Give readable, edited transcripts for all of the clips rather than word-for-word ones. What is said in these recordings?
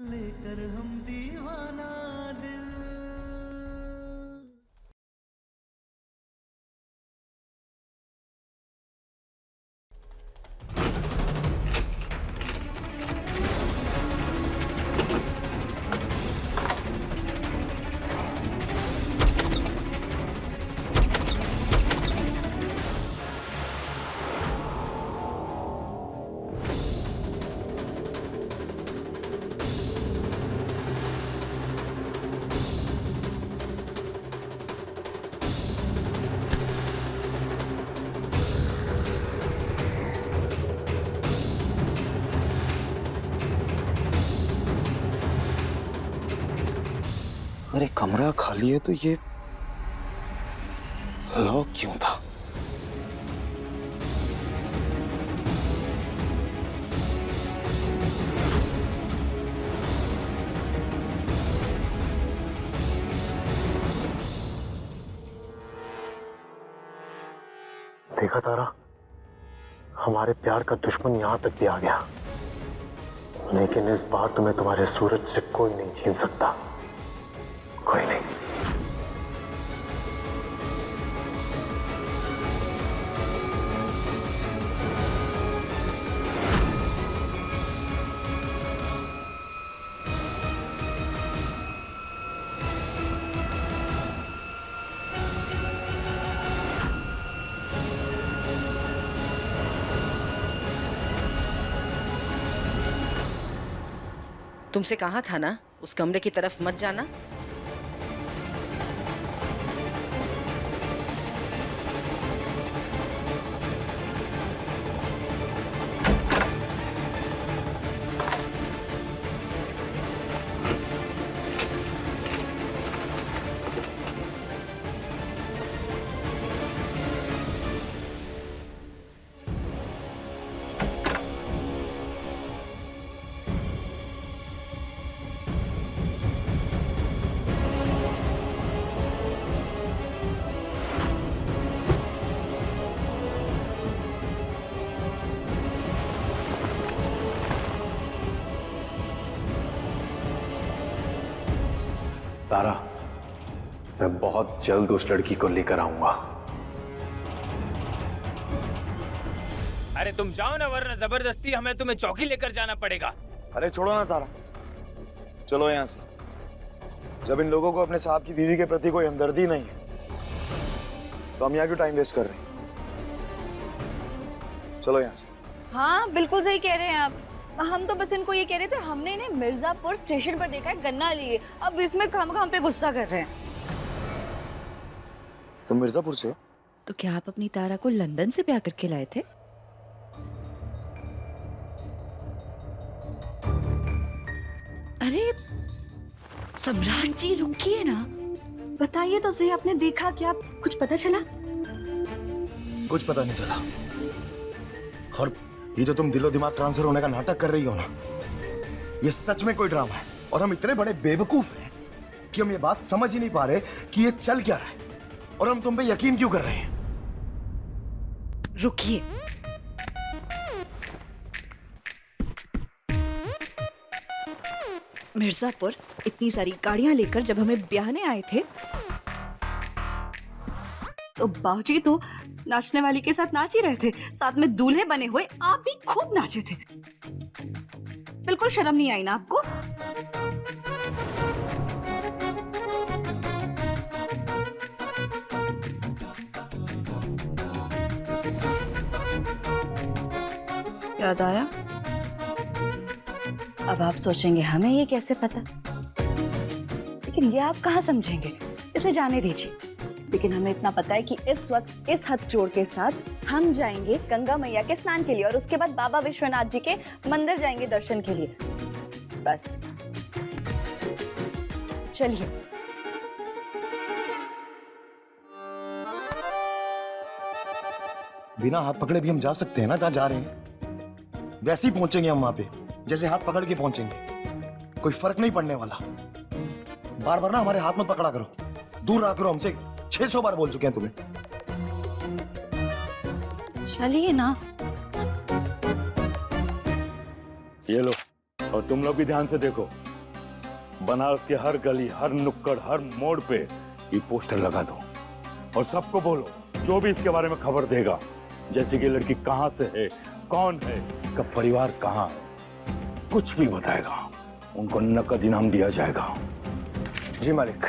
लेकर हम दीवाना दिल। अरे कमरा खाली है तो ये लॉक क्यों था? देखा तारा, हमारे प्यार का दुश्मन यहां तक भी आ गया, लेकिन इस बार तुम्हें तुम्हारे सूरज से कोई नहीं छीन सकता। कोई नहीं। तुमसे कहा था ना उस कमरे की तरफ मत जाना। तारा, मैं बहुत जल्द उस लड़की को लेकर आऊंगा। अरे तुम जाओ ना, वरना जबरदस्ती हमें तुम्हें चौकी लेकर जाना पड़ेगा। अरे छोड़ो ना तारा, चलो यहाँ से। जब इन लोगों को अपने साहब की बीवी के प्रति कोई हमदर्दी नहीं है तो हम यहाँ क्यों टाइम वेस्ट कर रहे हैं? चलो यहाँ से। हाँ बिल्कुल सही कह रहे हैं आप। हम तो बस इनको ये कह रहे थे, हमने इन्हें मिर्जापुर स्टेशन पर देखा है गन्ना लिए, अब इसमें खाम पे गुस्सा कर रहे हैं। तुम मिर्जापुर से हो? तो क्या आप अपनी तारा को लंदन से ब्याह करके लाए थे? अरे सम्राट जी रुकिए ना, बताइए तो सही, आपने देखा क्या? कुछ पता चला? कुछ पता नहीं चला। और ये जो तुम दिलो दिमाग ट्रांसफर होने का नाटक कर रही हो ना, ये सच में कोई ड्रामा है। और हम इतने बड़े बेवकूफ हैं कि हम ये बात समझ ही नहीं पा रहे कि ये चल क्या रहा है और हम तुम पे यकीन क्यों कर रहे हैं। रुकिए, मिर्जापुर इतनी सारी गाड़ियां लेकर जब हमें ब्याहने आए थे तो बाबूजी तो नाचने वाली के साथ नाच ही रहे थे, साथ में दूल्हे बने हुए आप भी खूब नाचे थे। बिल्कुल शर्म नहीं आई ना आपको? याद आया? अब आप सोचेंगे हमें ये कैसे पता, लेकिन ये आप कहाँ समझेंगे, इसे जाने दीजिए। लेकिन हमें इतना पता है कि इस वक्त इस हाथ जोड़ के साथ हम जाएंगे गंगा मैया के स्नान के लिए और उसके बाद बाबा विश्वनाथ जी के मंदिर जाएंगे दर्शन के लिए। बस चलिए। बिना हाथ पकड़े भी हम जा सकते हैं ना जहाँ जा रहे हैं, वैसे ही पहुंचेंगे हम वहां पे जैसे हाथ पकड़ के पहुंचेंगे। कोई फर्क नहीं पड़ने वाला। बार बार ना हमारे हाथ मत पकड़ा करो, दूर रहा करो हमसे। 600 बार बोल चुके हैं तुम्हें। चलिए ना। ये लो, और तुम लोग भी ध्यान से देखो, बनारस के हर गली, हर नुक्कड़, हर मोड़ पे ये पोस्टर लगा दो और सबको बोलो, जो भी इसके बारे में खबर देगा, जैसे कि लड़की कहाँ से है, कौन है, इसका परिवार कहाँ है, कुछ भी बताएगा, उनको नकद इनाम दिया जाएगा। जी मालिक।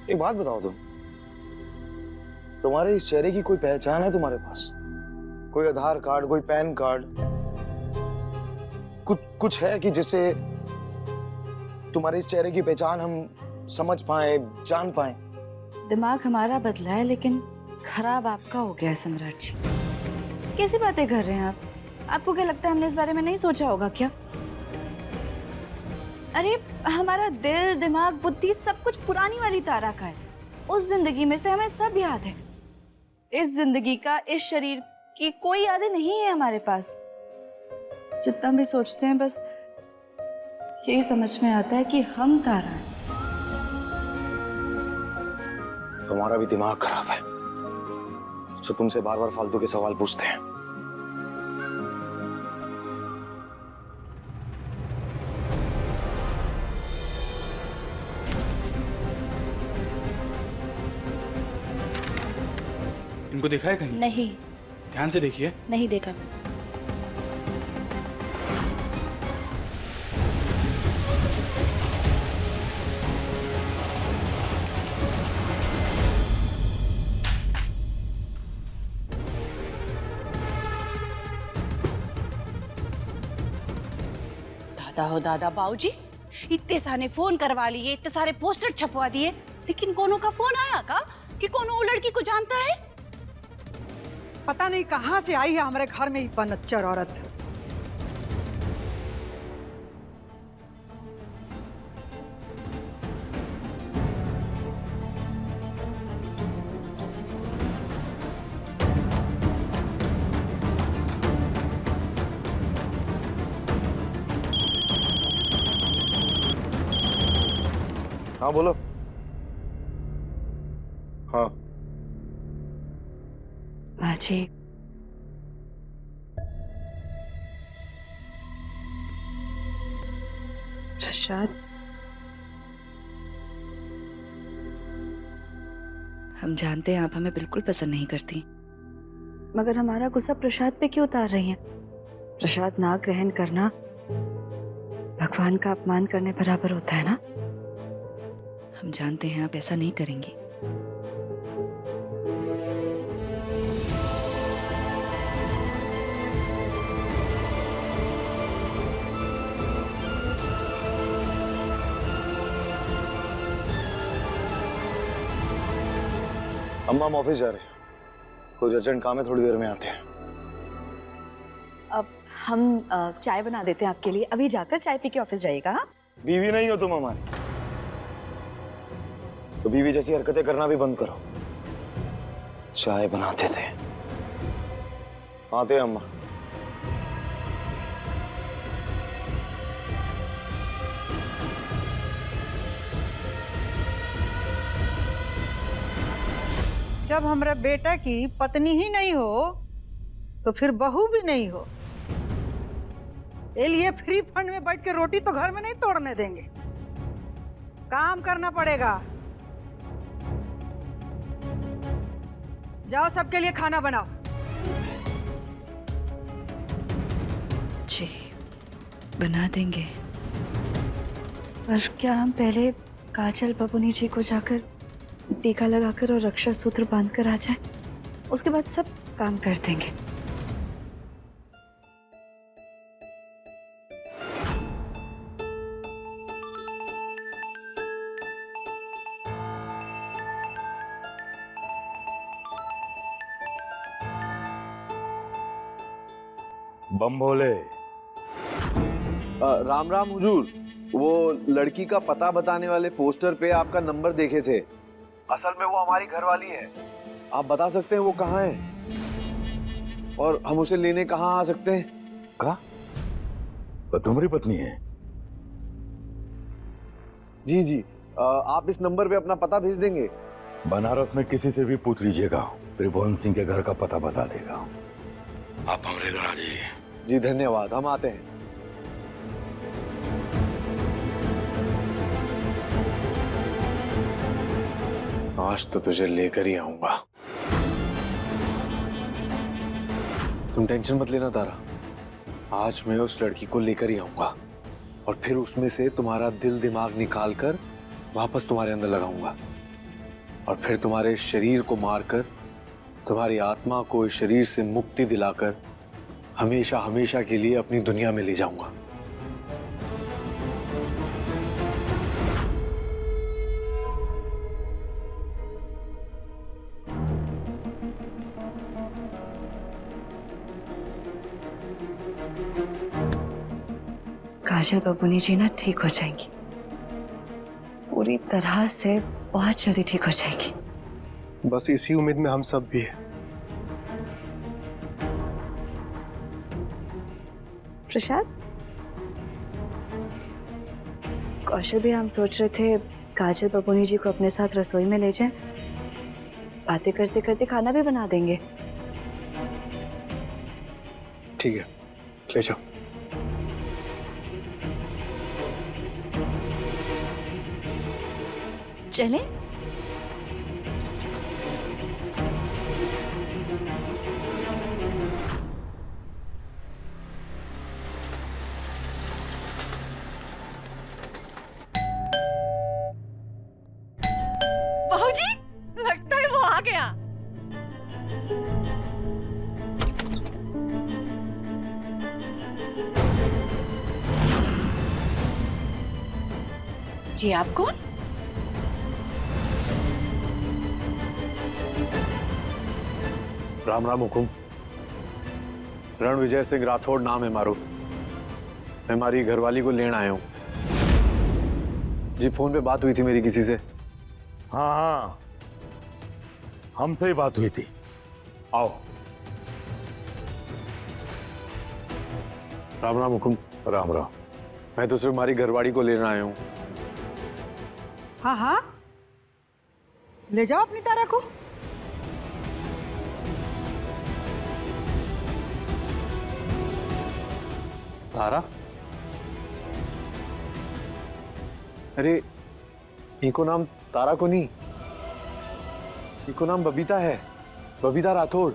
एक बात बताओ, तुम्हारे इस चेहरे की कोई पहचान है तुम्हारे पास? कोई आधार कार्ड, कोई पैन कार्ड, कुछ है कि जिससे तुम्हारे इस चेहरे की पहचान हम समझ पाए, जान पाए? दिमाग हमारा बदला है लेकिन खराब आपका हो गया है सम्राट जी। कैसी बातें कर रहे हैं आप? आपको क्या लगता है हमने इस बारे में नहीं सोचा होगा क्या? अरे हमारा दिल, दिमाग, बुद्धि सब कुछ पुरानी वाली तारा का है। उस जिंदगी में से हमें सब याद है। इस जिंदगी का, इस शरीर की कोई यादें नहीं है हमारे पास। जितना भी सोचते हैं बस यही समझ में आता है कि हम तारा हैं। तुम्हारा भी दिमाग खराब है, जो तुमसे बार बार फालतू के सवाल पूछते हैं। इनको देखा है कहीं? नहीं। ध्यान से देखिए। नहीं देखा। दादा हो दादा, बाबूजी इतने सारे फोन करवा लिए, इतने सारे पोस्टर छपवा दिए, लेकिन कोनो का फोन आया का कि कोनो वो लड़की को जानता है? पता नहीं कहां से आई है हमारे घर में ये पनच्चर औरत। हाँ बोलो। हाँ बाजी, प्रसाद, हम जानते हैं आप हमें बिल्कुल पसंद नहीं करती, मगर हमारा गुस्सा प्रसाद पे क्यों उतार रही हैं? प्रसाद ना ग्रहण करना भगवान का अपमान करने बराबर होता है ना? हम जानते हैं आप ऐसा नहीं करेंगी। अम्मा हम ऑफिस जा रहे हैं, कुछ अर्जेंट काम है, थोड़ी देर में आते हैं। अब हम चाय बना देते हैं आपके लिए, अभी जाकर चाय पी के ऑफिस जाइएगा। हाँ? बीवी नहीं हो तुम हमारी, तो बीवी जैसी हरकतें करना भी बंद करो। चाय बनाते थे, आते हैं अम्मा। जब हमारे बेटा की पत्नी ही नहीं हो तो फिर बहू भी नहीं हो। ये लिए फ्री फंड में बैठ के रोटी तो घर में नहीं तोड़ने देंगे, काम करना पड़ेगा। जाओ सबके लिए खाना बनाओ। जी बना देंगे, पर क्या हम पहले काजल बबुनी जी को जाकर टीका लगाकर और रक्षा सूत्र बांधकर आ जाए, उसके बाद सब काम कर देंगे। बम भोले। राम राम हुजूर, वो लड़की का पता बताने वाले पोस्टर पे आपका नंबर देखे थे। असल में वो हमारी घरवाली है। आप बता सकते हैं वो कहाँ है और हम उसे लेने कहाँ आ सकते हैं? कहा वो तुम्हारी पत्नी है? जी जी, आप इस नंबर पे अपना पता भेज देंगे बनारस में किसी से भी पूछ लीजिएगा, त्रिभुवन सिंह के घर का पता बता देगा। आप हमारे घर आ जाइए। जी धन्यवाद, हम आते हैं। आज तो तुझे लेकर ही आऊंगा। तुम टेंशन मत लेना तारा, आज मैं उस लड़की को लेकर ही आऊंगा और फिर उसमें से तुम्हारा दिल दिमाग निकाल कर वापस तुम्हारे अंदर लगाऊंगा और फिर तुम्हारे शरीर को मारकर तुम्हारी आत्मा को इस शरीर से मुक्ति दिलाकर हमेशा हमेशा के लिए अपनी दुनिया में ले जाऊंगा। काजल बबूनी जी ना ठीक हो जाएंगी, पूरी तरह से बहुत जल्दी ठीक हो जाएंगी। बस इसी उम्मीद में हम सब भी हैं। प्रसाद, कौशल भी हम सोच रहे थे काजल बबूनी जी को अपने साथ रसोई में ले जाएं, बातें करते करते खाना भी बना देंगे। ठीक है, ले जाओ। चलें? बाबूजी, लगता है वो आ गया। जी आप कौन? राम राम हुकुम। रणविजय सिंह राठौड़ नाम है मारो। मैं हमारी घरवाली को लेने आया हूँ। जी फोन पे बात हुई थी मेरी किसी से। हाँ हाँ, हमसे ही बात हुई थी। आओ। राम राम हुकुम। राम राम। मैं तो सिर्फ हमारी घरवाली को लेने आया हूँ। हाँ हाँ, ले जाओ अपनी तारा को। तारा? अरे इनको नाम तारा को नहीं, इनको नाम बबीता है, बबीता राठौड़।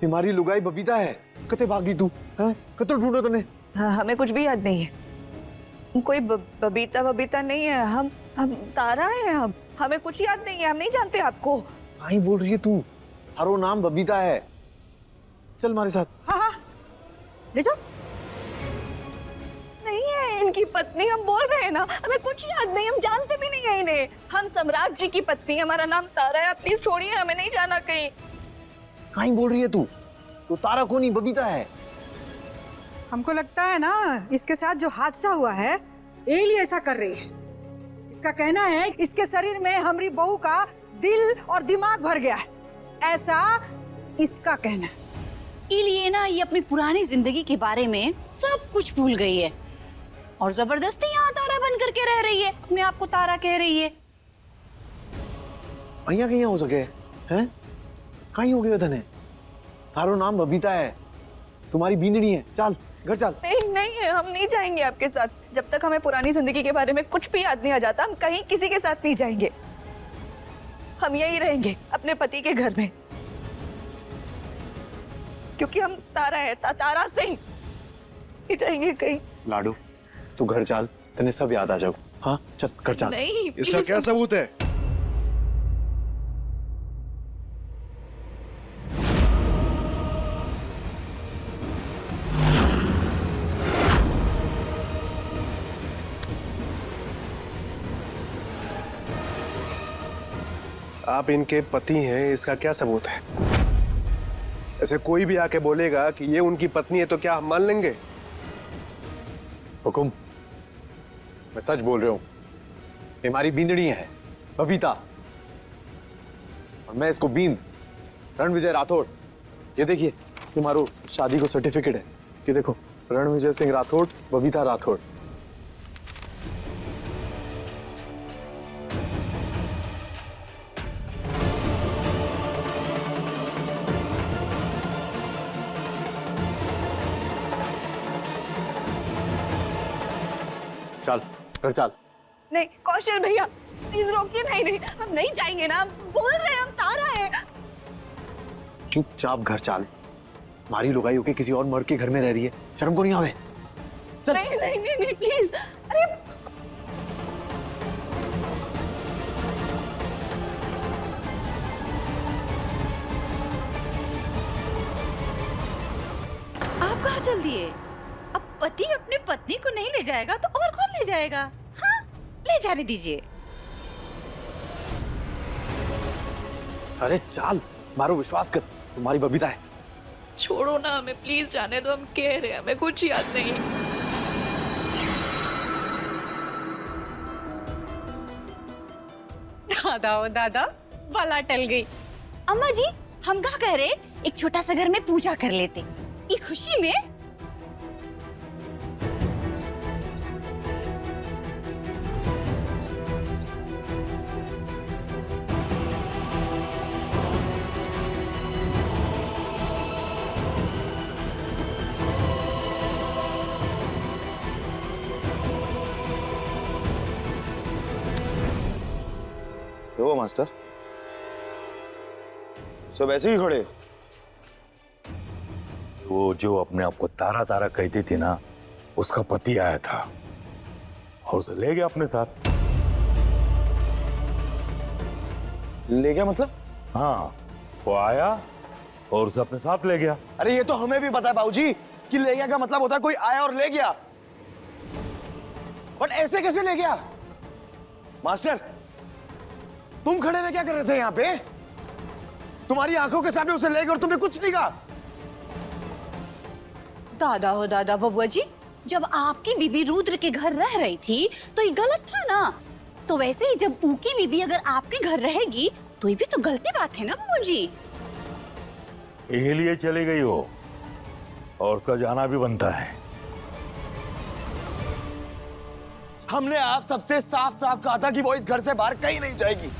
हमारी लुगाई बबीता है। कते भागी तू? हैं? कते ढूंढो तूने? हाँ, हमें कुछ भी याद नहीं है। कोई बबीता नहीं है। हम तारा है। हमें कुछ याद नहीं है। हम नहीं जानते आपको। कहीं बोल रही है तू? हरो नाम बबीता है। चल हमारे साथ। हाँ हाँ, ले जाओ। नहीं है इनकी पत्नी, हम बोल रहे हैं ना, हमें कुछ याद नहीं, हम जानते भी नहीं है इन्हें। हम सम्राट जी की पत्नी, हमारा नाम तारा है। प्लीज छोड़िए, हमें नहीं जाना कहीं। कहीं बोल रही है तू? तो तारा को नहीं, बबीता है। हमको लगता है ना इसके साथ जो हादसा हुआ है एली ऐसा कर रही है। इसका कहना है इसके शरीर में हमारी बहू का दिल और दिमाग भर गया है, ऐसा इसका कहना है। इलिए ना ये अपनी पुरानी जिंदगी के बारे में सब कुछ भूल गई है और जबरदस्ती यहाँ तारा बन करके रह रही है, अपने आप को तारा कह रही है। अहिया कहीं हो सके हैं? कहीं हो गए धने? तारो नाम बबीता है, तुम्हारी बींदड़ी है। चल घर चल। नहीं है, हम नहीं जाएंगे आपके साथ। जब तक हमें पुरानी जिंदगी के बारे में कुछ भी याद नहीं आ जाता, हम कहीं किसी के साथ नहीं जाएंगे। हम यही रहेंगे अपने पति के घर में, क्योंकि हम तारा है। तारा से ही नहीं जाएंगे कहीं। लाडू तू घर चल, तने सब याद आ जाओ। हाँ चल घर चल। नहीं, इसका क्या सबूत है? आप इनके पति हैं, इसका क्या सबूत है? ऐसे कोई भी आके बोलेगा कि ये उनकी पत्नी है तो क्या हम मान लेंगे? हुकुम, मैं सच बोल रहा हूँ। हमारी बींदड़ी है बबीता और मैं इसको बींद रणविजय राठौड़। ये देखिए, तुम्हारो शादी को सर्टिफिकेट है। ये देखो, रणविजय सिंह राठौड़, बबीता राठौड़। चल घर चल। नहीं कौशल भैया प्लीज रोकिए। नहीं नहीं हम नहीं जाएंगे ना, हम बोल रहे हैं हम तारा है। चुपचाप घर चल। मारी लुगाई होके किसी और मर्द के घर में रह रही है, शर्म को नहीं आवे? नहीं नहीं नहीं नहीं प्लीज। अरे आप कहाँ चल दिए? अब पति अपने पत्नी को नहीं ले जाएगा तो और कौन ले जाएगा? हाँ ले जाने दीजिए। अरे चल, मारो विश्वास कर, तुम्हारी बबीता है। छोड़ो ना हमें प्लीज, जाने दो, हम कह रहे हैं हमें कुछ याद नहीं। दादा ओ दादा भला टल गई। अम्मा जी हम क्या कह रहे, एक छोटा सा घर में पूजा कर लेते, एक खुशी में। तो मास्टर सब ऐसे ही खड़े? वो जो अपने आप को तारा तारा कहती थी ना, उसका पति आया था और उसे ले गया अपने साथ। ले गया मतलब? हाँ, वो आया और उसे अपने साथ ले गया। अरे ये तो हमें भी पता है बाबूजी कि ले गया का मतलब होता है कोई आया और ले गया, बट ऐसे कैसे ले गया? मास्टर तुम खड़े में क्या कर रहे थे यहाँ पे? तुम्हारी आंखों के सामने उसे ले गया और तुमने कुछ नहीं कहा। दादा हो दादा बबुआ जी, जब आपकी बीबी रुद्र के घर रह रही थी तो ये गलत था ना, तो वैसे ही जब उनकी बीबी अगर आपके घर रहेगी तो ये भी तो गलती बात है ना बबुआ जी। यही लिए चली गई हो और उसका जाना भी बनता है। हमने आप सबसे साफ साफ कहा था कि वो इस घर से बाहर कहीं नहीं जाएगी,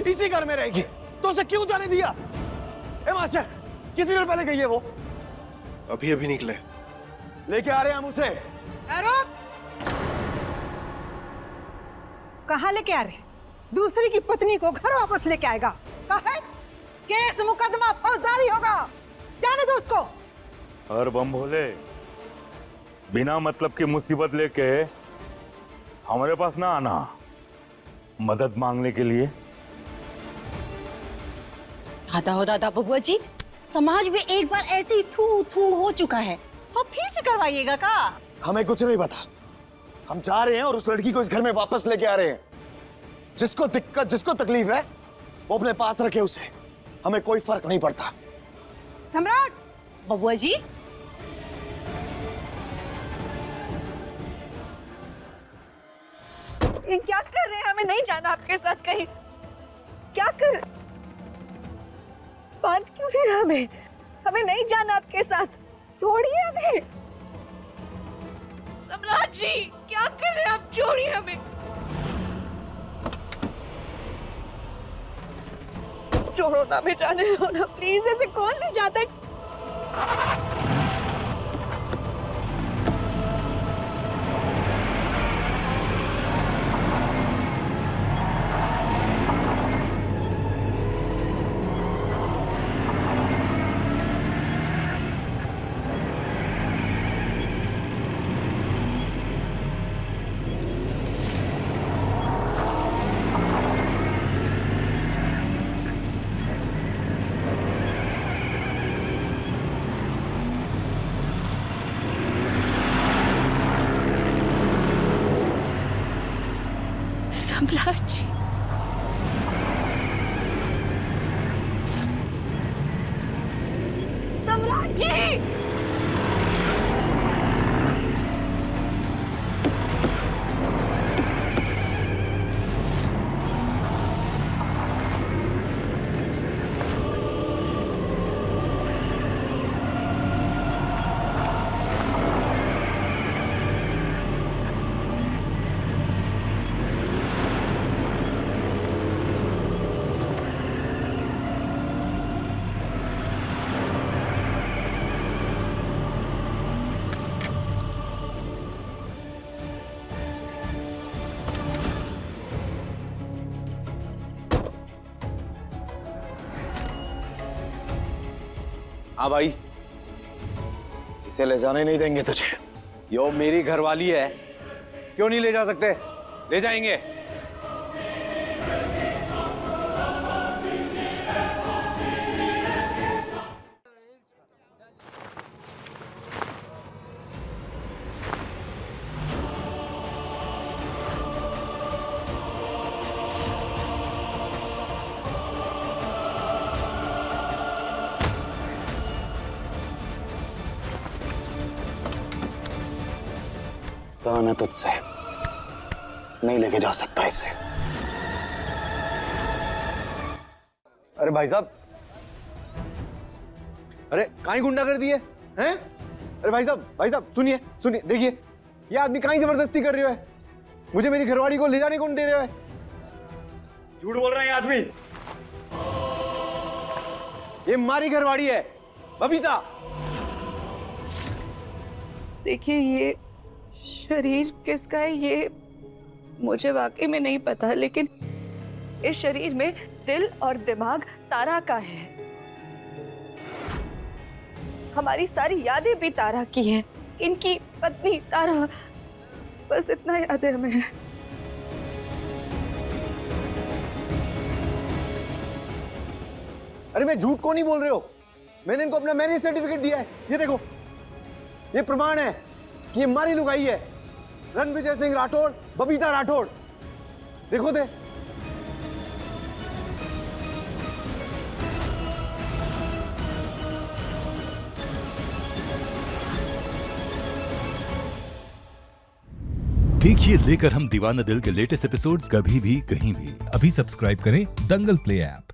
इसी घर में रहेगी, तो उसे क्यों जाने दिया? ए मास्टर कितनी देर पहले गई है वो? अभी अभी निकले। लेके आ रहे हैं हम उसे। कहाँ लेके आ रहे? दूसरी की पत्नी को घर वापस लेके आएगा? कहा है केस मुकदमा फौजदारी होगा, जाने दो उसको। और बम भोले, बिना मतलब की मुसीबत लेके हमारे पास ना आना मदद मांगने के लिए। दादा हो दादा बबुआ जी, समाज में एक बार ऐसे ही थू थू हो चुका है और फिर से करवाइएगा का? हमें कुछ नहीं पता, हम जा रहे हैं और उस लड़की को इस घर में वापस लेके आ रहे हैं। जिसको दिक्कत जिसको तकलीफ है वो अपने पास रखे उसे, हमें कोई फर्क नहीं पड़ता। सम्राट बबुआ जी ये क्या कर रहे हैं? हमें नहीं जाना आपके साथ कहीं। क्या कर, बात क्यों नहीं? हमें हमें नहीं जाना आपके साथ, छोड़िए हमें। सम्राट जी क्या कर रहे हैं आप? छोड़िए हमें। छोड़ो ना, हमें जाने दो ना प्लीज, ऐसे कौन ले जाता है? हाँ भाई, इसे ले जाने नहीं देंगे तुझे। यो मेरी घरवाली है, क्यों नहीं ले जा सकते? ले जाएंगे। कहा ना तुझसे, नहीं लेके जा सकता इसे। अरे भाई साहब, अरे काहे गुंडा कर दिए हैं? अरे भाई साहब सुनिए सुनिए, देखिए ये आदमी काहे जबरदस्ती कर रहे है? मुझे मेरी घरवाली को ले जाने कौन दे रहे है? झूठ बोल रहा है ये आदमी। ये हमारी घरवाली है, बबीता। देखिए, ये शरीर किसका है ये मुझे वाकई में नहीं पता, लेकिन इस शरीर में दिल और दिमाग तारा का है। हमारी सारी यादें भी तारा की हैं, इनकी पत्नी तारा, बस इतना याद है हमें। अरे मैं झूठ को नहीं बोल रहे हो, मैंने इनको अपना मैरिज सर्टिफिकेट दिया है। ये देखो, ये प्रमाण है कि ये हमारी लुगाई है, रणविजय सिंह राठौड़, बबीता राठौड़। देखो दे। देखिए लेकर हम दीवाना दिल के लेटेस्ट एपिसोड्स कभी भी कहीं भी। अभी सब्सक्राइब करें दंगल प्ले ऐप।